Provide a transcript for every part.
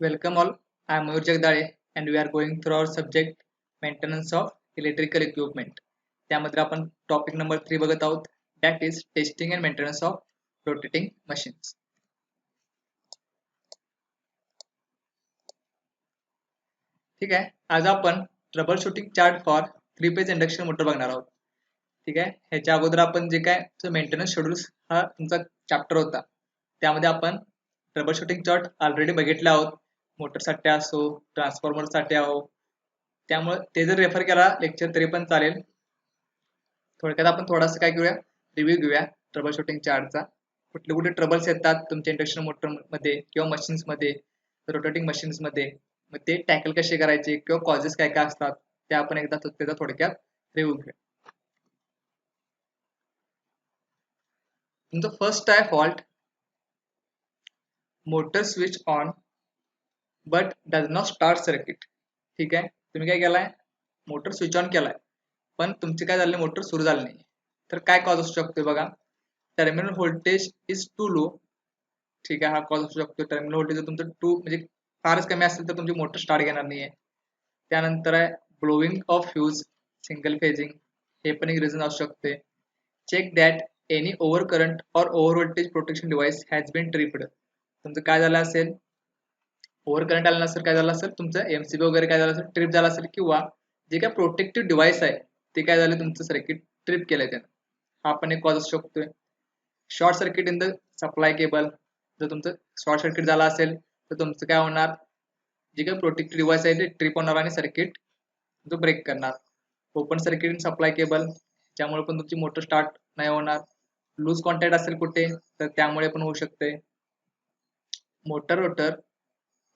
Welcome all. I am Mayur Jagdale and we are going through our subject maintenance of electrical equipment. त्यामध्ये आपण topic number 3 बघत आहोत. That is testing and maintenance of rotating machines. ठीक आहे. आज आपण trouble shooting chart for 3 phase induction motor बघणार आहोत. ठीक आहे. ह्याच्या अगोदर आपण जे काय मेंटेनन्स शेड्यूल्स हा तुमचा चॅप्टर होता. त्यामध्ये आपण ट्रबल शूटिंग चार्ट ऑलरेडी बघितले आहोत. मोटरसाठी असो, ट्रान्सफॉर्मरसाठी आहो. त्यामुळे ते जर रेफर केला लेक्चर तरी पण चालेल. थोडक्यात आपण थोडासा काय करूया, रिव्ह्यू घेऊया ट्रबल शूटिंग चार्टचा. कुठले कुठले ट्रबल्स येतात तुमच्या इंडक्शन मोटर मध्ये किंवा मशीन्स मध्ये, रोटेटिंग मशीन्स मध्ये, मग ते टॅकल कसे करायचे किंवा कॉजेस काय काय असतात ते आपण एकदा त्याचा थोडक्यात रिव्ह्यू घेऊया. तुमचं फर्स्ट आहे fault, motor switch on but does not start circuit. ठीक आहे. तुम्ही काय केलाय, मोटर स्विच ऑन केलाय पण तुमचे काय झाले, मोटर सुरू झाली नाही. तर काय कॉज असू शकतो बघा, terminal voltage is too low. ठीक आहे, हा कॉज असू शकतो. टर्मिनल व्होल्टेज जर तुमचं टू म्हणजे फारच कमी असेल तर तुमची मोटर स्टार्ट घेणार नाहीये. त्यानंतर आहे blowing off fuse, single phasing, हे पण एक रिझन असू शकते. Check that any over current और over voltage protection device has been tripped. तुमचं काय झालं असेल, ओव्हर करंट आला नसेल, काय झालं असेल तुमचं एमसीबी वगैरे काय झालं असेल, ट्रिप झाला असेल, किंवा जे काय प्रोटेक्टिव्ह डिव्हाइस आहे ते काय झालं, तुमचं सर्किट ट्रिप केलंय त्यानं. हा पण एक कॉज असू शकतोय. Short circuit in the supply cable, जर तुमचं शॉर्ट सर्किट झाला असेल तर तुमचं काय होणार, जे काही प्रोटेक्टिव्ह डिव्हाइस आहे ते ट्रिप होणार आणि सर्किट जो ब्रेक करणार. Open circuit in supply cable, त्यामुळे पण तुमची मोटर स्टार्ट नाही होणार. लूज कॉन्टॅक्ट असेल कुठे तर त्यामुळे पण होऊ शकते. मोटर रोटर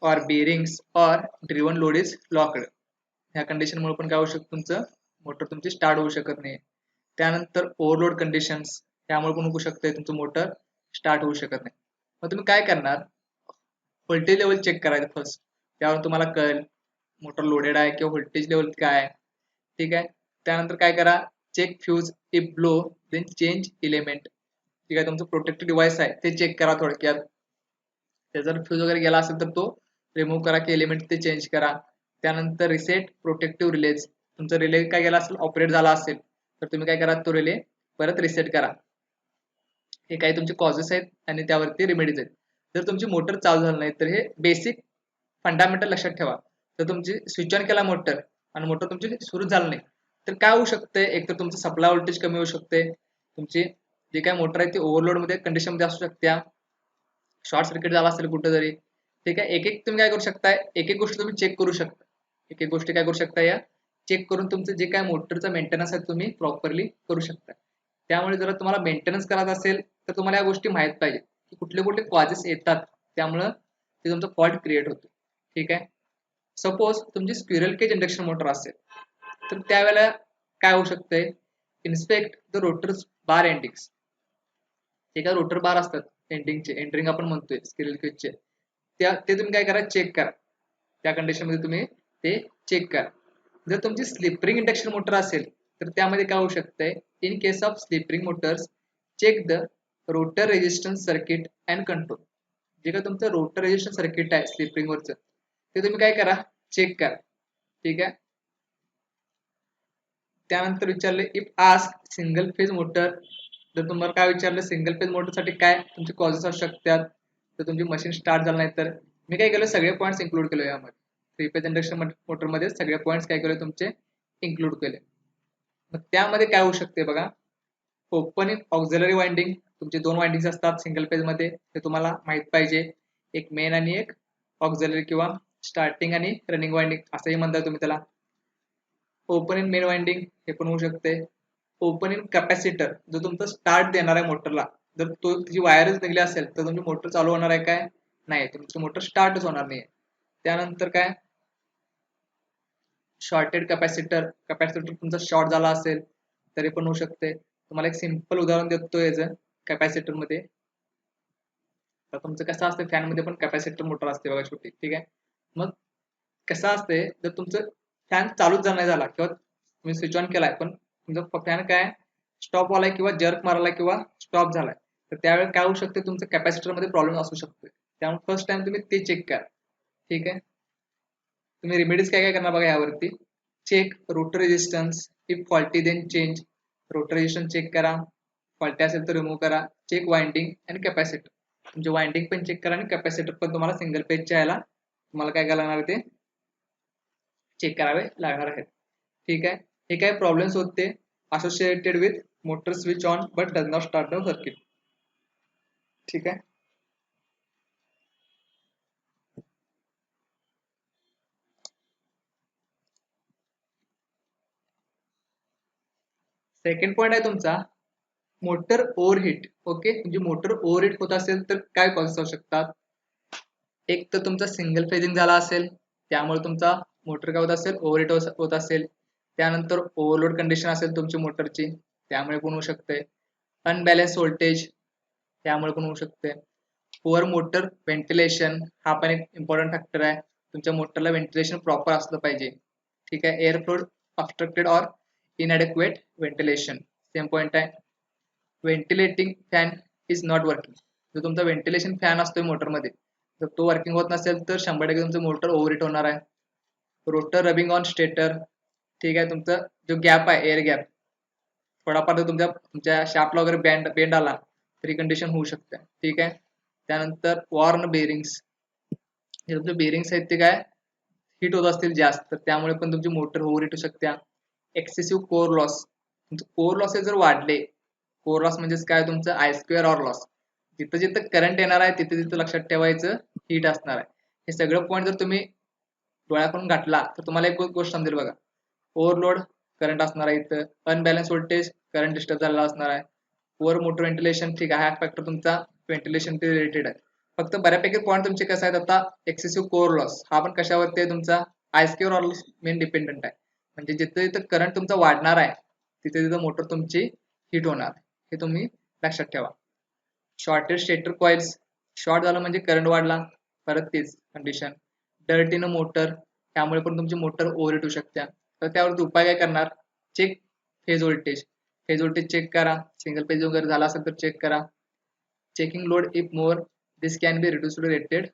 और बेरिंग्स और ड्रिवन लोड इज लॉक्ड, ह्या कंडिशन मुळे पण काय होऊ शकतं, तुमचं मोटर तुमची स्टार्ट होऊ शकत नाही. त्यानंतर ओव्हरलोड कंडिशन्स, त्यामुळे पण होऊ शकते तुमचं मोटर स्टार्ट होऊ शकत नाही. मग तुम्ही काय करणार, व्होल्टेज लेवल चेक करायचं फर्स्ट, त्यावर तुम्हाला कळेल मोटर लोडेड आहे किंवा व्होल्टेज लेवल काय आहे. ठीक आहे. त्यानंतर काय करा, check fuse if blow then change element. ठीक आहे, तुमचं प्रोटेक्टिव्ह डिव्हाइस आहे ते चेक करा थोडक्यात. त्याचा जर फ्यूज वगैरे गेला असेल तर तो रिमूव्ह करा की एलिमेंट ते चेंज करा. त्यानंतर रिसेट प्रोटेक्टिव्ह रिलेज, तुमचा रिले काय गेला असेल, ऑपरेट झाला असेल तर तुम्ही काय करा, तो रिले परत रिसेट करा. हे काही तुमचे कॉजेस आहेत आणि त्यावरती रेमेडीज आहेत. जर तुमची मोटर चालू झाली नाही तर हे बेसिक फंडामेंटल लक्षात ठेवा. जर तुमची स्विच ऑन केला मोटर आणि मोटर तुमची सुरू झाली नाही तर काय होऊ शकते, एक तर तुमचं सप्लाय व्होल्टेज कमी होऊ शकते, तुमची जे काय मोटर आहे ती ओव्हरलोड मध्ये कंडिशन मध्ये असू शकते, शॉर्ट सर्किट झाला असेल कुठेतरी. ठीक आहे. एक एक तुम्ही काय करू शकताय, एक एक गोष्ट तुम्ही चेक करू शकता. एक एक गोष्टी काय करू शकता, या चेक करून तुमचं जे काय मोटरचा मेंटेनन्स आहे तुम्ही प्रॉपरली करू शकता. त्यामुळे जर तुम्हाला मेंटेनन्स करायचं असेल तर तुम्हाला या गोष्टी माहित पाहिजे की कुठले कुठले कॉजेस येतात, त्यामुळं ते तुमचा फॉल्ट क्रिएट होतो. ठीक आहे. सपोज तुमची स्क्विरल केज इंडक्शन मोटर असेल तर त्यावेळेला काय होऊ शकतंय, inspect the rotors bar endings. जे काय रोटर बार असतात एंडिंगचे, एंडरिंग आपण म्हणतोय स्क्विरल केजचे, ते तुम्ही काय करा, चेक करा. त्या कंडिशन मध्ये तुम्ही ते चेक करा. जर तुमची स्लिप रिंग इंडक्शन मोटर असेल तर त्यामध्ये काय होऊ शकतंय, in case of slip ring motors check the rotor resistance circuit and control. जे काय तुमचं रोटर रेजिस्टन्स सर्किट आहे स्लिप रिंग वरचं ते तुम्ही काय करा, चेक करा. ठीक आहे. त्यानंतर विचारले if ask single phase motor, जर तुम्हाला काय विचारलं सिंगल फेज मोटरसाठी काय तुमचे कॉजेस असू शकतात, तर तुमची मशीन स्टार्ट झालं नाही तर मी काय केलं, सगळे पॉईंट्स इन्क्लूड केले यामध्ये. 3 फेज इंडक्शन मोटरमध्ये सगळे पॉईंट्स काय केले तुमचे इन्क्लूड केले. मग त्यामध्ये काय होऊ शकते बघा, ओपनिंग ऑक्झिलरी वाइंडिंग, तुमचे 2 वाइंडिंग्स असतात सिंगल फेज मध्ये, ते तुम्हाला माहित पाहिजे. एक मेन आणि एक ऑक्झिलरी किंवा स्टार्टिंग आणि रनिंग वाइंडिंग असंही म्हणता तुम्ही त्याला. ओपन इन मेन वाइंडिंग हे पण होऊ शकते. ओपन इन कॅपॅसिटर, जो तुमचा स्टार्ट देणार आहे मोटरला, जर तो तिची वायरच निघली असेल तर तुमची मोटर चालू होणार आहे काय, नाही, तुमची मोटर स्टार्टच होणार नाही. त्यानंतर काय, शॉर्टेड कॅपॅसिटर, कॅपॅसिटर तुमचा शॉर्ट झाला असेल तरी पण होऊ शकते. तुम्हाला एक सिंपल उदाहरण देतो याचं कॅपॅसिटर मध्ये. तर तुमचं कसं असतं, फॅन मध्ये पण कॅपॅसिटर मोटर असते बघा छोटी. ठीक आहे. मग कसं असते, जर तुमचं फॅन चालूच नाही झाला किंवा तुम्ही स्विच ऑन केलाय पण तुमचा फॅन काय स्टॉप आलाय किंवा जर्क मारलाय किंवा स्टॉप झालाय तर त्यावेळेस काय होऊ शकते, तुमचं कॅपॅसिटर मध्ये प्रॉब्लेम असू शकतो. त्यामुळे फर्स्ट टाइम तुम्ही ते चेक करा. ठीक आहे. तुम्ही रेमेडीज काय काय करणार बघा यावरती. Check rotor resistance, if faulty then change. Rotor resistance check करा, फॉल्टी असेल तर रिमूव्ह करा. चेक वाइंडिंग आणि कॅपॅसिटर, म्हणजे वाइंडिंग पण चेक करा आणि कॅपॅसिटर पण तुम्हाला सिंगल पेजच्या याला तुम्हाला काय करायला लागणार ते चेक करावे लागणार आहेत. ठीक आहे. हे काय प्रॉब्लेम्स होते associated with motor switch on but does not start the circuit. ठीक आहे. सेकंड पॉईंट आहे तुमचा मोटर ओव्हरहीट. ओके, म्हणजे मोटर ओव्हरहीट होत असेल तर काय कॉजेस असू शकतात. एक तर तुमचा सिंगल फेजिंग झाला असेल, त्यामुळे तुमचा मोटर काय होत असेल, ओव्हरहीट होत असेल. त्यानंतर ओव्हरलोड कंडिशन असेल तुमची मोटरची, त्यामुळे पण होऊ शकते. अनबॅलन्स व्होल्टेज, त्यामुळे पण होऊ शकते. पुअर मोटर व्हेंटिलेशन, हा पण एक इम्पॉर्टंट फॅक्टर आहे. तुमच्या मोटरला व्हेंटिलेशन प्रॉपर असलं पाहिजे. ठीक आहे. Air flow obstructed or इनएडिक्वेट ventilation, same point आहे. व्हेंटिलेटिंग फॅन इज नॉट वर्किंग, जो तुमचा व्हेंटिलेशन फॅन असतोय मोटरमध्ये, जर तो वर्किंग होत नसेल तर 100% तुमचं मोटर ओव्हरहीट होणार आहे. रोटर रबिंग ऑन स्टेटर, ठीक आहे. तुमचा जो गॅप आहे एअर गॅप, थोडाफार जर तुमच्या तुमच्या शाफ्टला वगैरे बेंड आला तरी कंडिशन होऊ शकते. ठीक आहे. त्यानंतर वॉर्न बेरिंग्स, जे तुमचे बेरिंग्स आहेत ते काय हिट होत असतील जास्त, तर त्यामुळे पण तुमची मोटर ओव्हरहीट होऊ शकते. एक्सेसिव्ह कोर लॉस, तुमचं कोर लॉसेस जर वाढले, कोर लॉस म्हणजेच काय तुमचं आय स्क्वेअर ऑर लॉस, जिथं जिथं करंट येणार आहे तिथे तिथं लक्षात ठेवायचं हीट असणार आहे. हे सगळं पॉईंट जर तुम्ही डोळ्याकडून गाठला तर तुम्हाला एक गोष्ट समजेल बघा. ओव्हरलोड करंट असणार आहे इथं, अनबॅलन्स व्होल्टेज करंट डिस्टर्ब झालेला असणार आहे, पुअर मोटर व्हेंटिलेशन, ठीक आहे. हा फॅक्टर तुमचा व्हेंटिलेशन रिलेटेड आहे. फक्त बऱ्यापैकी पॉईंट तुमचे कसं आहेत आता, एक्सेसिव्ह कोर लॉस हा पण कशावरती आहे तुमचा I square or loss main dependent आहे. म्हणजे जिथे जिथं करंट तुमचा वाढणार आहे तिथे तिथं मोटर तुमची हिट होणार, हे तुम्ही लक्षात ठेवा. शॉर्टेज स्टेटर कॉइल्स, शॉर्ट झालं म्हणजे करंट वाढला, परत तेच कंडिशन. डर्ट इन मोटर, त्यामुळे पण तुमची मोटर ओव्हरहीट होऊ शकते. तर त्यावरती उपाय काय करणार, check phase voltage, phase voltage check करा. सिंगल फेज वगैरे झाला असेल तर चेक करा. Checking load if more, this can be reduced rated.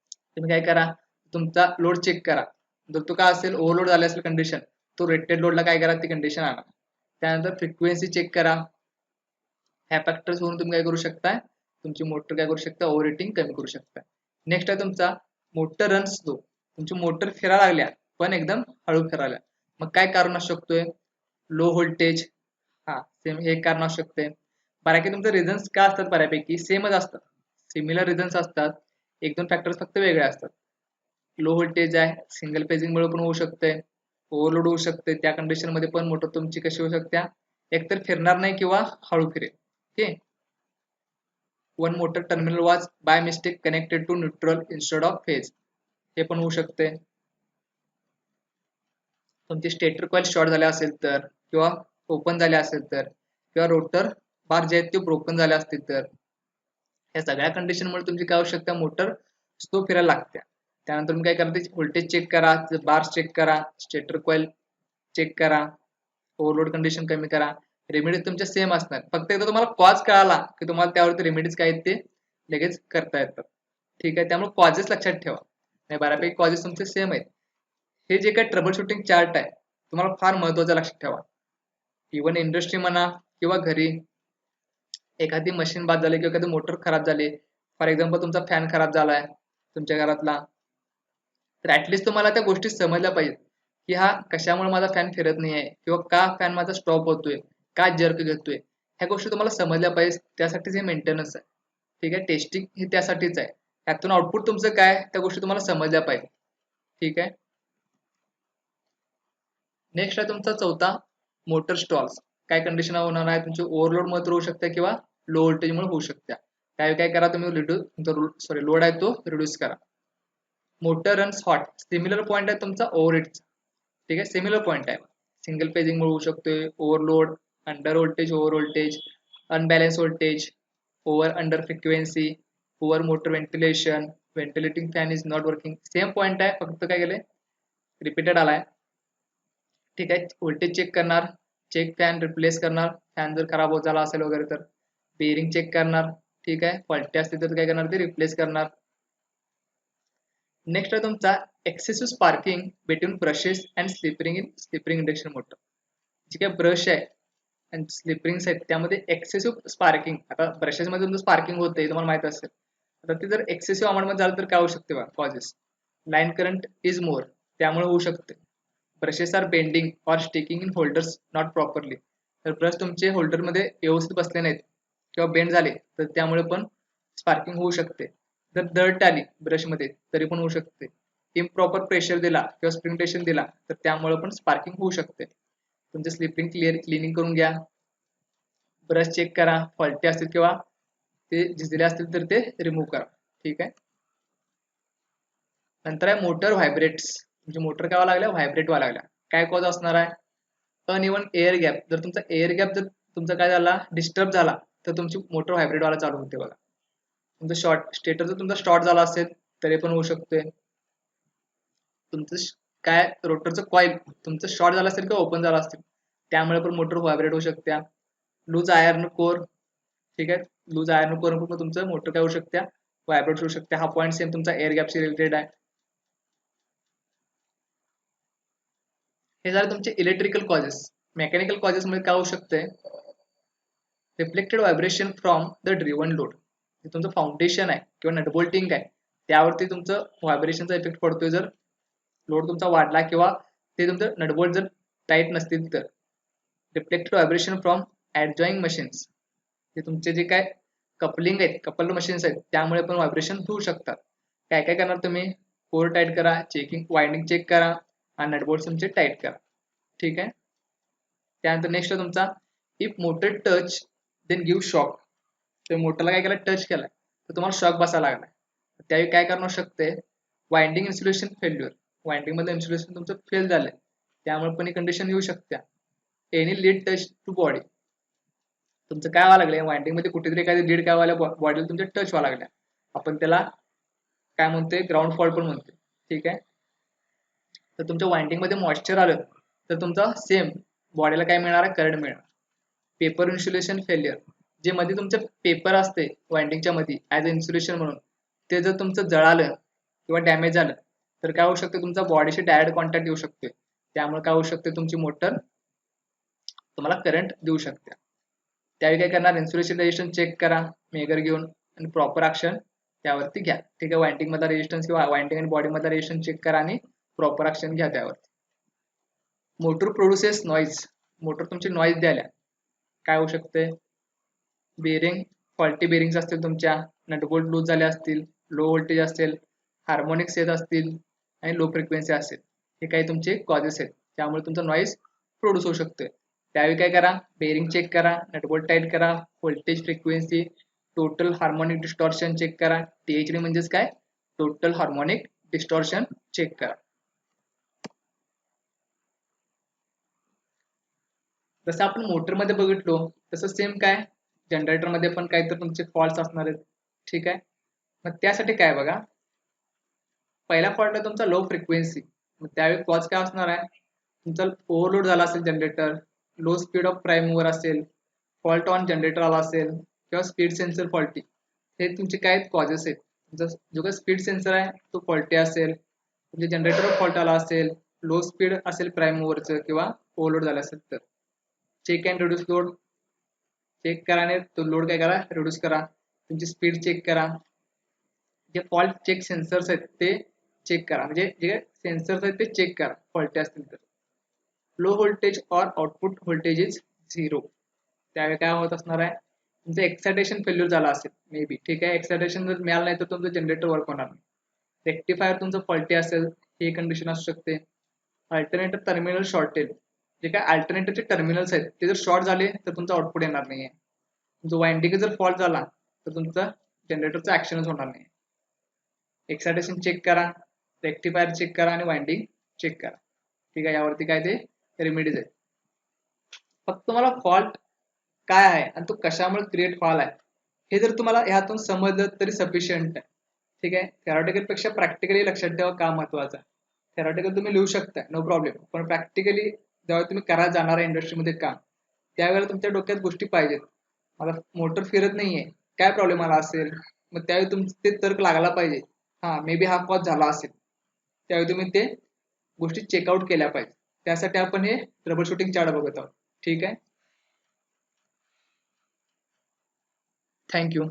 तुम्ही काय करा, तुमचा लोड चेक करा. जर तो काय असेल ओव्हरलोड झाले असेल कंडिशन, तो रेटेड लोडला काय करा ती कंडिशन आणा. त्यानंतर फ्रिक्वेन्सी चेक करा. ह्या फॅक्टर्स वरून तुम्ही काय करू शकता, तुमची मोटर काय करू शकता, ओव्हर हिटिंग कमी करू शकता. नेक्स्ट आहे तुमचा मोटर रन स्लो, तुमची मोटर फिरायला लागल्या पण एकदम हळू फिरायला, मग काय कारण असू शकतोय, लो व्होल्टेज, हा सेम हे कारण असू शकते. बऱ्यापैकी तुमचे रिझन्स काय असतात, बऱ्यापैकी सेमच असतात, सिमिलर रिझन्स असतात, एक दोन फॅक्टर्स फक्त वेगळे असतात. लो व्होल्टेज आहे, सिंगल पेजिंग मुळे पण होऊ शकते, ओव्हरलोड होऊ शकते, त्या कंडिशन मध्ये पण मोटर तुमची कशी होऊ शकते, एकतर फिरणार नाही किंवा हळू फिरेल. Okay. One motor terminal was by mistake connected to neutral instead of phase, हे पण होऊ शकते. तुमची स्टेटर कॉइल शॉर्ट झाले असेल तर, किंवा ओपन झाले असेल तर, किंवा रोटर बार जे आहेत ते ब्रोकन झाले असतील तर, या सगळ्या कंडिशनमुळे तुमची काय होऊ शकते, मोटर स्लो फिरायला लागते. त्यानंतर तुम्ही काय करा, व्होल्टेज चेक करा, बार्स चेक करा, स्टेटर कॉइल चेक करा, ओव्हरलोड कंडिशन कमी करा. रेमेडीज तुमच्या सेम असणार, फक्त एकदा तुम्हाला कॉज कळाला की तुम्हाला त्यावरती रेमेडीज काय आहेत ते लगेच करता येतात. ठीक आहे. त्यामुळे कॉजेस लक्षात ठेवा, नाही बऱ्यापैकी कॉजेस तुमचे सेम आहेत. हे जे काही ट्रबल शूटिंग चार्ट आहे तुम्हाला फार महत्वाचं लक्षात ठेवा. इव्हन इंडस्ट्री म्हणा किंवा घरी एखादी मशीन बाद झाली किंवा एखादी मोटर खराब झाली, फॉर एक्झाम्पल तुमचा फॅन खराब झालाय तुमच्या घरातला, तर ऍटलिस्ट तुम्हाला त्या गोष्टी समजल्या पाहिजेत की हा कशामुळे माझा फॅन फिरत नाही आहे, किंवा का फॅन माझा स्टॉप होतोय, का जर्क घेतोय, ह्या गोष्टी तुम्हाला समजल्या पाहिजे. त्यासाठीच हे मेंटेनन्स आहे. ठीक आहे. टेस्टिंग हे त्यासाठीच आहे. त्यातून आउटपुट तुमचं काय, त्या गोष्टी तुम्हाला समजल्या पाहिजे. ठीक आहे. नेक्स्ट आहे तुमचा चौथा मोटर स्टॉल्स. काय कंडिशन होणार आहे, तुमची ओव्हरलोड मध्ये होऊ शकते किंवा लो व्होल्टेज मुळे होऊ शकते. त्यावेळी काय करा तुम्ही, लोड आहे तो रिड्यूस करा. Motor runs hot, similar point आहे तुमचा ओव्हरहेडचा. ठीक आहे. सिमिलर पॉईंट आहे, सिंगल पेजिंग मुळे होऊ शकतोय, overload, under voltage, over voltage, unbalance voltage, over under frequency, poor motor ventilation, ventilating fan is not working. Same point आहे, फक्त काय केलंय रिपीटेड आलाय. ठीक आहे. व्होल्टेज चेक करणार, चेक फॅन रिप्लेस करणार, फॅन जर खराब होत झाला असेल वगैरे तर. बेरिंग चेक करणार, ठीक आहे. फॉल्टी असतील तर काय करणार ते रिप्लेस करणार. नेक्स्ट आहे तुमचा excessive sparking between brushes and slip ring induction motor. जे काही ब्रश आहे आणि स्लिपरिंग्स आहेत त्यामध्ये एक्सेसिव्ह स्पार्किंग, आता ब्रशेस मध्ये तुमचं स्पार्किंग होते तुम्हाला माहित असेल. आता ते जर एक्सेसिव्ह अमाऊंट मध्ये झालं तर काय होऊ शकते बघा causes. Line current is more, त्यामुळे होऊ शकते. Brushes are bending or sticking in holders not properly, तर ब्रश तुमचे होल्डर मध्ये व्यवस्थित बसले नाहीत किंवा बेंड झाले तर त्यामुळे पण स्पार्किंग होऊ शकते. जर दर्ट आली ब्रश मध्ये तरी पण होऊ शकते. इम्प्रॉपर प्रेशर दिला किंवा स्प्रिंग टेन्शन दिला तर त्यामुळे पण स्पार्किंग होऊ शकते. तुमचे स्लिपिंग क्लिनिंग करून घ्या, ब्रश चेक करा, फॉल्टी असतील किंवा ते झिजले असतील तर ते रिमूव्ह करा. ठीक आहे. नंतर आहे मोटर व्हायब्रेट्स, म्हणजे मोटर काय लागल्या व्हायब्रेट व्हायला लागल्या. काय कॉज असणार आहे, अनइवन एअर गॅप. जर तुमचा एअर गॅप जर तुमचा काय झाला डिस्टर्ब झाला तर तुमची मोटर व्हायब्रेट व्हायला चालू होते बघा. तुमचं शॉर्ट स्टेटर जर तुमचा शॉर्ट झाला असेल तरी पण होऊ शकते. तुमचं काय रोटरचं कॉईल तुमचं शॉर्ट झालं असेल किंवा ओपन झालं असेल त्यामुळे पण मोटर व्हायब्रेट होऊ शकते. लूज आयर्न कोर, ठीक आहे, लूज आयर्न कोर पण तुमचं मोटर काय होऊ शकते व्हायब्रेट होऊ शकते. हा पॉईंट सेम तुमचा एअर गॅपशी रिलेटेड आहे. हे झाले तुमचे इलेक्ट्रिकल कॉजेस. मेकॅनिकल कॉजेस मध्ये काय होऊ शकते, reflected vibration from the driven load. तुमचं फाउंडेशन आहे किंवा नटबोल्टिंग आहे त्यावरती तुमचं व्हायब्रेशनचा इफेक्ट पडतोय जर लोड तुमचा वाढला किंवा ते तुमचं नटबोल्ट जर टाईट नसतील तर. रिफ्लेक्टेड व्हायब्रेशन फ्रॉम ऍडजॉईंग मशीन्स, हे तुमचे जे काय कपलिंग आहेत कपल्ड मशीन्स आहेत त्यामुळे पण व्हायब्रेशन होऊ शकतात. काय काय करणार तुम्ही, कोर टाईट करा, चेकिंग वाइंडिंग चेक करा आणि नटबोल्ट तुमचे टाईट करा. ठीक आहे. त्यानंतर नेक्स्ट तुमचा if motor touch then give shock. तर मोटरला काय केलं टच केलाय तर तुम्हाला शॉक बसायला लागलाय, त्यावेळी काय करू शकते, वाइंडिंग इन्सुलेशन फेल्युअर. वाइंडिंग मध्ये इन्सुलेशन तुमचं फेल झालंय त्यामुळे पण ही कंडिशन येऊ शकते. Any lead touch to body, तुमचं काय व्हायला लागलंय वाइंडिंग मध्ये कुठेतरी एखादी लीड काय व्हायला बॉडीला तुमच्या टच व्हायला लागल्या, आपण त्याला काय म्हणतोय ग्राउंड फॉल्ट पण म्हणतोय. ठीक आहे. तर तुमच्या वाइंडिंग मध्ये मॉइश्चर आलं तर तुमचा सेम बॉडीला काय मिळणार आहे करंट मिळणार. पेपर इन्सुलेशन फेल्युअर, जे मध्ये तुमचं पेपर असते वाइंडिंगच्या मध्ये ऍज अ इन्सुलेशन म्हणून, ते जर तुमचं जळालं किंवा डॅमेज झालं तर काय होऊ शकते तुमचा बॉडीशी डायरेक्ट कॉन्टॅक्ट येऊ शकते त्यामुळे काय होऊ शकते तुमची मोटर तुम्हाला करंट देऊ शकते. त्यावेळी काय करणार, इन्सुलेशन रेजिस्टन्स चेक करा मेगर घेऊन आणि प्रॉपर ऍक्शन त्यावरती घ्या. ठीक आहे. वाइंडिंग मधला रेजिस्टन्स किंवा वाइंडिंग आणि बॉडी मधला रेजिस्टन्स चेक करा आणि प्रॉपर ऍक्शन घ्या त्यावरती. मोटर प्रोड्युसेस नॉईज, मोटर तुमची नॉईज द्यायला काय होऊ शकते, बेरिंग फॉल्टी बेरिंग्स असतील तुमच्या, नटबोल्ट लूज झाले असतील, लो व्होल्टेज असेल, हार्मोनिक्स येत असतील आणि लो फ्रिक्वेन्सी असेल, हे काही तुमचे कॉजेस आहेत त्यामुळे तुमचा नॉईज प्रोड्यूस होऊ शकतोय. त्यावेळी काय करा, बेरिंग चेक करा, नटबोल्ट टाईट करा, voltage frequency, total harmonic distortion check करा. THD म्हणजेच काय, टोटल हार्मोनिक डिस्टॉर्शन चेक करा. जसं आपण मोटर मध्ये बघितलो तसं सेम काय जनरेटर मध्ये पण काहीतरी तुमचे फॉल्ट असणार आहेत. ठीक आहे. मग त्यासाठी काय बघा, पहिला फॉल्ट आहे तुमचा लो फ्रिक्वेन्सी. मग त्यावेळी कॉज काय असणार आहे, तुमचा ओव्हरलोड झाला असेल generator, low speed of prime mover असेल, फॉल्ट ऑन जनरेटर आला असेल किंवा स्पीड सेन्सर फॉल्टी, हे तुमचे काय कॉजेस आहेत. तुमचा जो काही स्पीड सेन्सर आहे तो फॉल्टी असेल, तुमच्या जनरेटरवर फॉल्ट आला असेल, लो स्पीड असेल प्राईम मूव्हरचं किंवा ओव्हरलोड झाला असेल तर check and reduce load, check करा आणि तो लोड काय करा रिड्यूस करा. तुमची स्पीड चेक करा. जे फॉल्ट चेक सेन्सर्स आहेत ते चेक करा, म्हणजे जे सेन्सर्स आहेत ते चेक करा फॉल्टी असतील तर. Low voltage or output voltage is 0, त्यावेळी काय होत असणार आहे, तुमचं एक्सायटेशन फेल्युअर झाला असेल मे बी. ठीक आहे. एक्सायटेशन जर मिळालं नाही तर तुमचं जनरेटर वर्क होणार नाही. रेक्टिफायर तुमचं फॉल्टी असेल ही कंडिशन असू शकते. अल्टरनेटर टर्मिनल शॉर्टेज, जे काय अल्टरनेटरचे टर्मिनल्स आहेत ते जर शॉर्ट झाले तर तुमचं आउटपुट येणार नाहीये. तुमचं वाइंडिंग जर फॉल्ट झाला तर तुमचं जनरेटरचं ऍक्शनच होणार नाही. एक्सायटेशन चेक करा, रेक्टिफायर चेक करा आणि वाइंडिंग चेक करा. ठीक आहे. यावरती काय ते रेमेडीज आहेत. फक्त तुम्हाला फॉल्ट काय आहे आणि तो कशामुळे क्रिएट व्हायला आहे हे जर तुम्हाला ह्यातून समजलं तरी सफिशियंट आहे. ठीक आहे. थेरॉटिकल पेक्षा प्रॅक्टिकली लक्षात ठेवा का महत्वाचं आहे. थेरॉटिकल तुम्ही लिहू शकता नो प्रॉब्लेम, पण प्रॅक्टिकली जेव्हा तुम्ही करायला जाणार आहे इंडस्ट्रीमध्ये काम त्यावेळेला तुमच्या डोक्यात गोष्टी पाहिजेत. मला मोटर फिरत नाहीये, काय प्रॉब्लेम आला असेल, मग त्यावेळी तुमचे ते तर्क लागायला पाहिजे. हा मे बी हा कॉज झाला असेल, त्यावेळी तुम्ही ते गोष्टी चेकआउट केल्या पाहिजे. त्यासाठी आपण हे ट्रबल शूटिंग चार्ट बघत आहोत. ठीक आहे. थँक्यू.